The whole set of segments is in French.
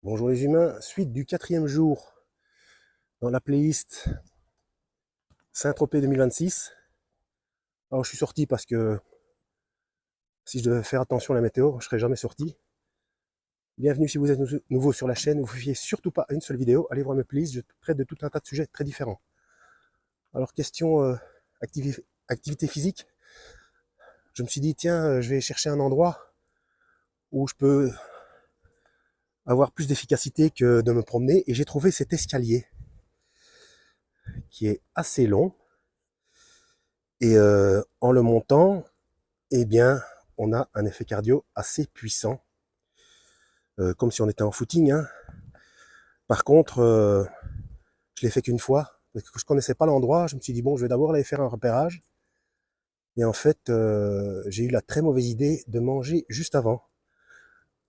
Bonjour les humains, suite du 4e jour dans la playlist Saint-Tropez 2026. Alors je suis sorti parce que si je devais faire attention à la météo, je ne serais jamais sorti. Bienvenue si vous êtes nouveau sur la chaîne, ne vous fiez surtout pas à une seule vidéo, allez voir mes playlists, je traite de tout un tas de sujets très différents. Alors question activité physique, je me suis dit tiens, je vais chercher un endroit où je peux avoir plus d'efficacité que de me promener et j'ai trouvé cet escalier qui est assez long et en le montant, eh bien, on a un effet cardio assez puissant, comme si on était en footing, hein. Par contre, je l'ai fait qu'une fois, parce que je connaissais pas l'endroit, je me suis dit, bon, je vais d'abord aller faire un repérage. Et en fait, j'ai eu la très mauvaise idée de manger juste avant.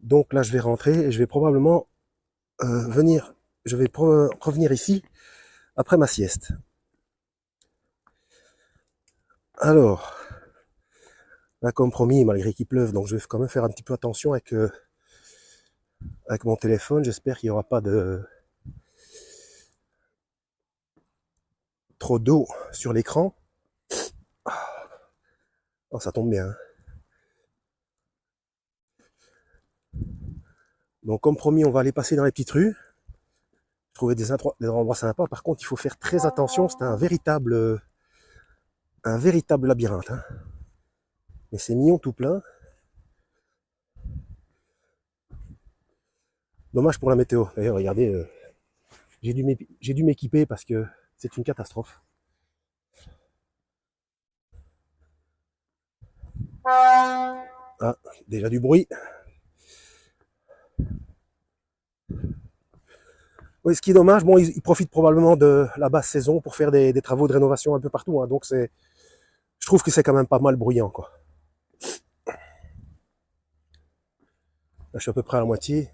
Donc là, je vais rentrer et je vais probablement venir, je vais revenir ici après ma sieste. Alors, là, comme promis, malgré qu'il pleuve, donc je vais quand même faire un petit peu attention avec mon téléphone. J'espère qu'il n'y aura pas de trop d'eau sur l'écran. Oh, ça tombe bien, hein. Donc, comme promis, on va aller passer dans les petites rues, trouver des endroits sympas. Par contre, il faut faire très attention. C'est un véritable labyrinthe, hein. Mais c'est mignon tout plein. Dommage pour la météo. D'ailleurs, regardez, j'ai dû m'équiper parce que c'est une catastrophe. Ah, déjà du bruit. Oui, ce qui est dommage, bon, ils profitent probablement de la basse saison pour faire des travaux de rénovation un peu partout, hein. Donc je trouve que c'est quand même pas mal bruyant, quoi. Là, je suis à peu près à la moitié.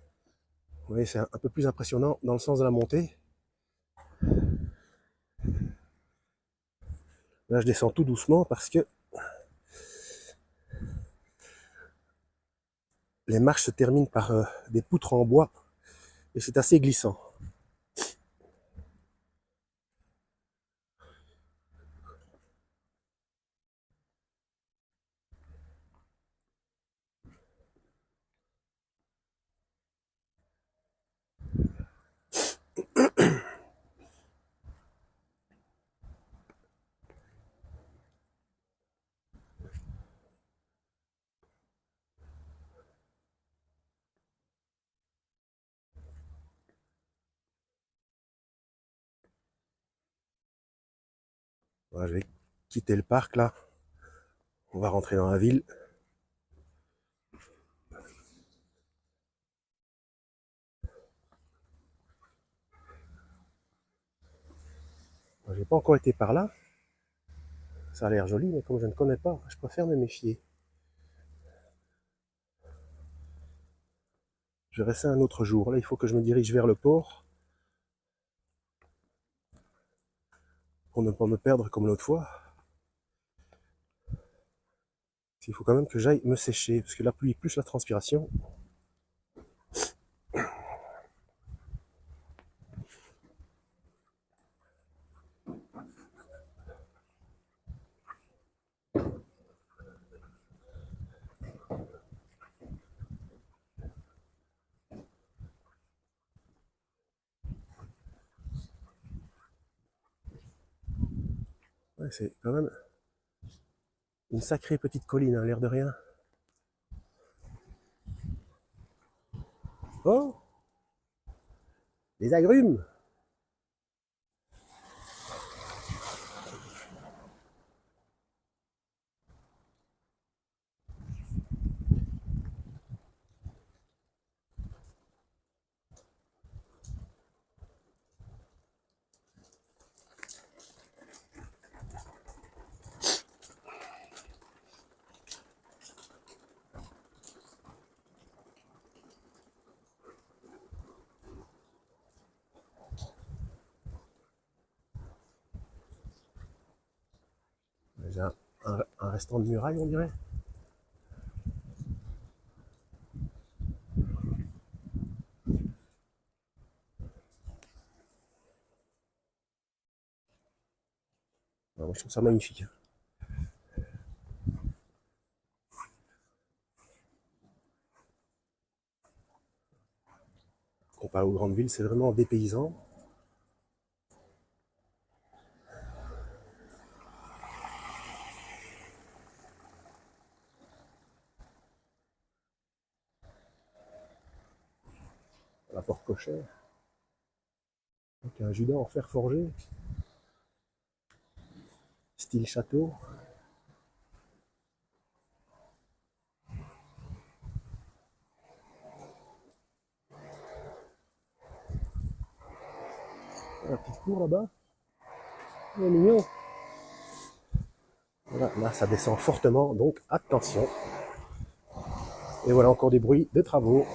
Vous voyez, c'est un peu plus impressionnant dans le sens de la montée. Là, je descends tout doucement parce que les marches se terminent par des poutres en bois et c'est assez glissant. Voilà, je vais quitter le parc là. On va rentrer dans la ville. J'ai pas encore été par là. Ça a l'air joli, mais comme je ne connais pas, je préfère me méfier. Je vais rester un autre jour. Là, il faut que je me dirige vers le port pour ne pas me perdre comme l'autre fois. Il faut quand même que j'aille me sécher, parce que la pluie plus la transpiration. Ouais, c'est quand même une sacrée petite colline, hein, l'air de rien. Oh, les agrumes! J'ai un restant de muraille, on dirait. Alors, moi, je trouve ça magnifique. Comparé aux grandes villes, c'est vraiment dépaysant. La porte cochère, avec un Judas en fer forgé, style château. La petite cour là-bas, c'est mignon. Voilà, là ça descend fortement, donc attention. Et voilà encore des bruits de travaux.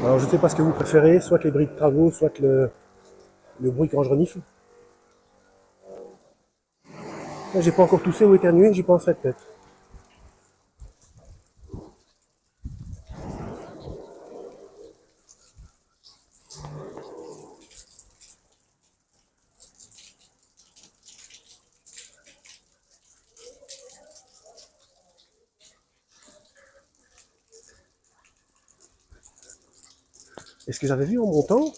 Alors je ne sais pas ce que vous préférez, soit les bruits de travaux, soit le bruit quand je renifle. Là, j'ai pas encore toussé ou éternué, j'y penserai peut-être. Et ce que j'avais vu en montant,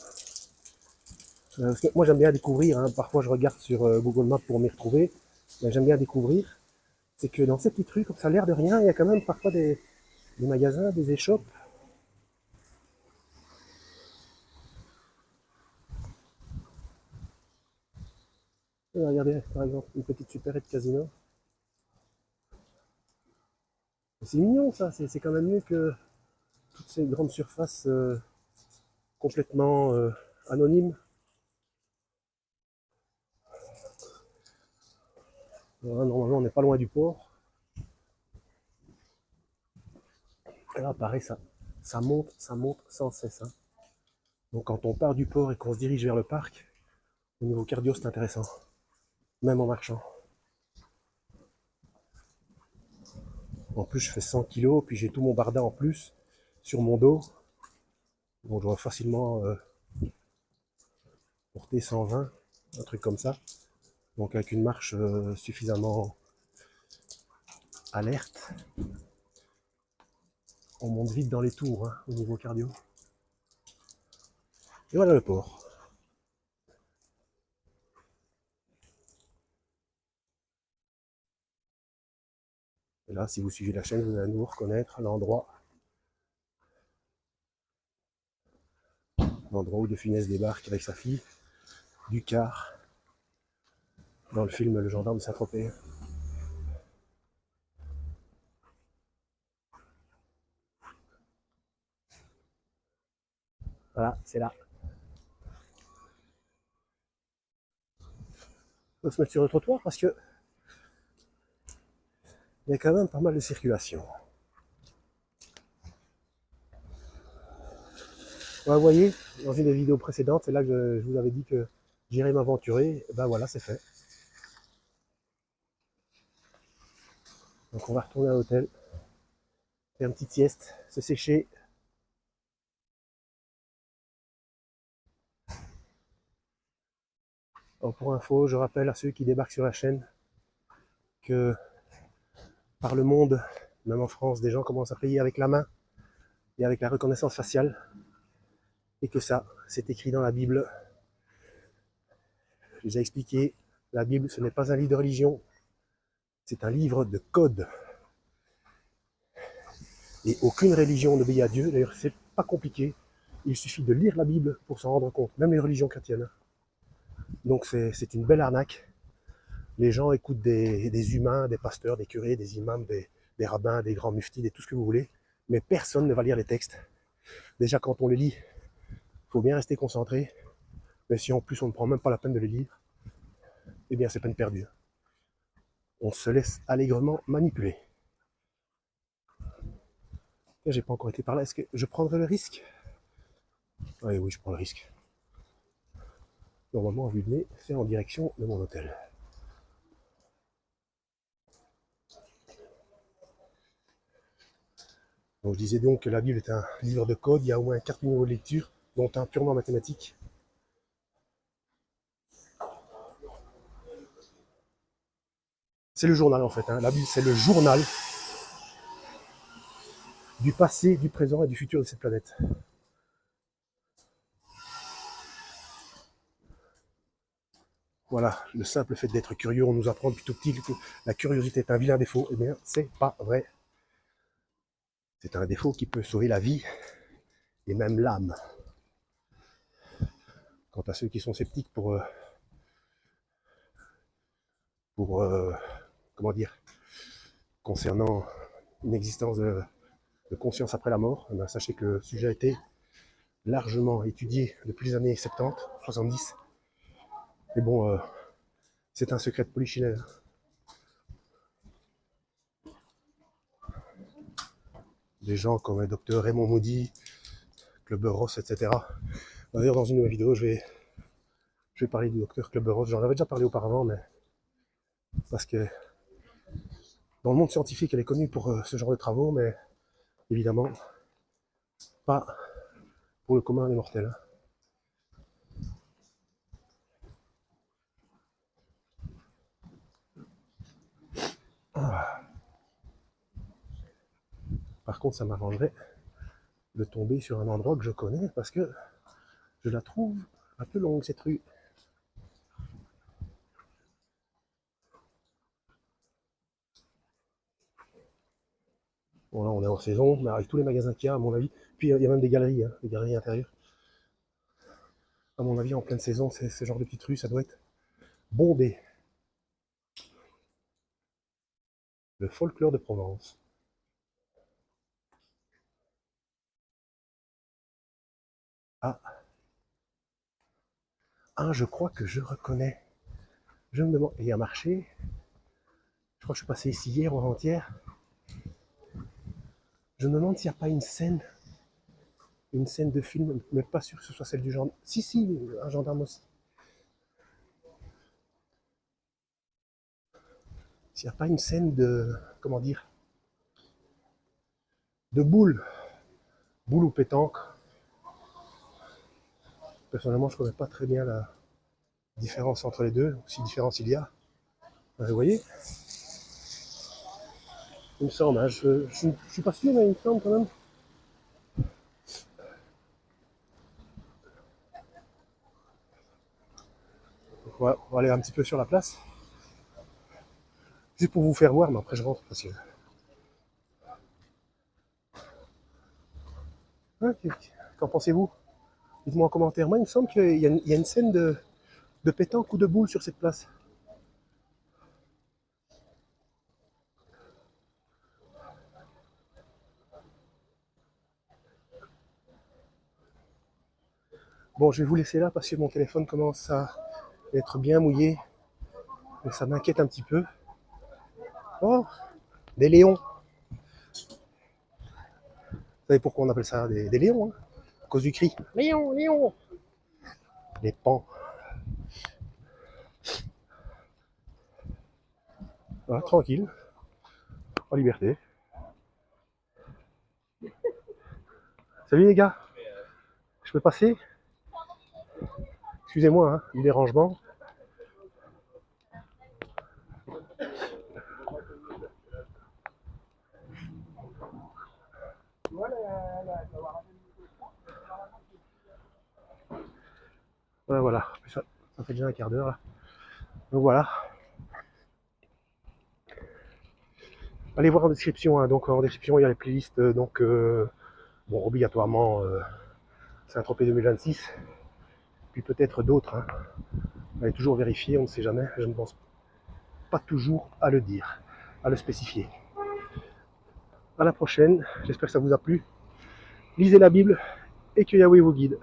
parce que moi j'aime bien découvrir, hein, parfois je regarde sur Google Maps pour m'y retrouver, mais j'aime bien découvrir, c'est que dans ces petites rues, comme ça a l'air de rien, il y a quand même parfois des magasins, des échoppes. Regardez, par exemple, une petite supérette casino. C'est mignon ça, c'est quand même mieux que toutes ces grandes surfaces complètement anonymes. Voilà, normalement on n'est pas loin du port. Et là pareil, ça monte sans cesse. Hein. Donc quand on part du port et qu'on se dirige vers le parc, au niveau cardio c'est intéressant, même en marchant. En plus je fais 100 kilos, puis j'ai tout mon barda en plus sur mon dos. Donc je dois facilement porter 120, un truc comme ça. Donc avec une marche suffisamment alerte, on monte vite dans les tours hein, au niveau cardio. Et voilà le port. Et là, si vous suivez la chaîne, vous allez nous reconnaître l'endroit où De Funès débarque avec sa fille du car dans le film Le Gendarme de Saint-Tropez. Voilà, c'est là. On peut se mettre sur le trottoir parce que il y a quand même pas mal de circulation. Ouais, vous voyez, dans une des vidéos précédentes, c'est là que je vous avais dit que j'irais m'aventurer. Ben voilà, c'est fait. Donc on va retourner à l'hôtel, faire une petite sieste, se sécher. Alors pour info, je rappelle à ceux qui débarquent sur la chaîne que par le monde, même en France, des gens commencent à payer avec la main et avec la reconnaissance faciale. Et que ça, c'est écrit dans la Bible. Je vous ai expliqué, la Bible, ce n'est pas un livre de religion, c'est un livre de code. Et aucune religion n'obéit à Dieu. D'ailleurs, c'est pas compliqué. Il suffit de lire la Bible pour s'en rendre compte, même les religions chrétiennes. Donc c'est une belle arnaque. Les gens écoutent des humains, des pasteurs, des curés, des imams, des rabbins, des grands muftis, tout ce que vous voulez. mais personne ne va lire les textes. Déjà, quand on les lit, il faut bien rester concentré. Mais si en plus on ne prend même pas la peine de les lire, eh bien c'est peine perdue. On se laisse allègrement manipuler. J'ai pas encore été par là. Est-ce que je prendrai le risque? Oui, oui, je prends le risque. Normalement, à vue de nez, c'est en direction de mon hôtel. Donc, je disais donc que la Bible est un livre de code. Il y a au moins 4 niveaux de lecture, dont un purement mathématique. C'est le journal en fait. Hein. La Bible, c'est le journal du passé, du présent et du futur de cette planète. Voilà, le simple fait d'être curieux, on nous apprend depuis tout petit que la curiosité est un vilain défaut. Eh bien, c'est pas vrai. C'est un défaut qui peut sauver la vie et même l'âme. Quant à ceux qui sont sceptiques comment dire, concernant une existence de conscience après la mort, eh bien, sachez que le sujet a été largement étudié depuis les années 70, 70. Mais bon, c'est un secret de polichinelle. Des gens comme le docteur Raymond Moody, Clubber Ross, etc. D'ailleurs, dans une nouvelle vidéo, je vais parler du docteur Clubber Ross. J'en avais déjà parlé auparavant, mais parce que dans le monde scientifique, elle est connue pour ce genre de travaux, mais évidemment, pas pour le commun des mortels. Ah. Par contre, ça m'arrangerait de tomber sur un endroit que je connais, parce que je la trouve un peu longue, cette rue. Bon, là, on est en saison, mais avec tous les magasins qu'il y a, à mon avis. Puis, il y a même des galeries intérieures. À mon avis, en pleine saison, c'est ce genre de petite rue, ça doit être bondé. Le folklore de Provence. Ah, je crois que je reconnais. Je me demande, il y a un marché. Je crois que je suis passé ici hier ou avant-hier. Je me demande s'il n'y a pas une scène de film, mais pas sûr que ce soit celle du gendarme. Si, un gendarme aussi. S'il n'y a pas une scène de, comment dire, de boule ou pétanque. Personnellement, je ne connais pas très bien la différence entre les deux, si différence il y a. Vous voyez, il me semble, hein, je suis pas sûr, mais il me semble quand même. Donc, on va aller un petit peu sur la place. Juste pour vous faire voir, mais après je rentre parce que. Hein, qu'en pensez-vous? Dites-moi en commentaire. Moi, il me semble qu'il y a une scène de pétanque ou de boule sur cette place. Bon, je vais vous laisser là parce que mon téléphone commence à être bien mouillé. Et ça m'inquiète un petit peu. Oh, des lions. Vous savez pourquoi on appelle ça des lions, hein? À cause du cri. Lion, lion. Les pans. Voilà, tranquille. En liberté. Salut les gars. Je peux passer? Excusez-moi hein, du dérangement. Voilà. Ça fait déjà un quart d'heure là. Donc voilà. Allez voir en description. Hein. Donc en description, il y a les playlists. Bon, obligatoirement, Saint-Tropez 2026. Puis peut-être d'autres. Hein. Allez toujours vérifier, on ne sait jamais. Je ne pense pas toujours à le dire, à le spécifier. À la prochaine, j'espère que ça vous a plu. Lisez la Bible et que Yahweh vous guide.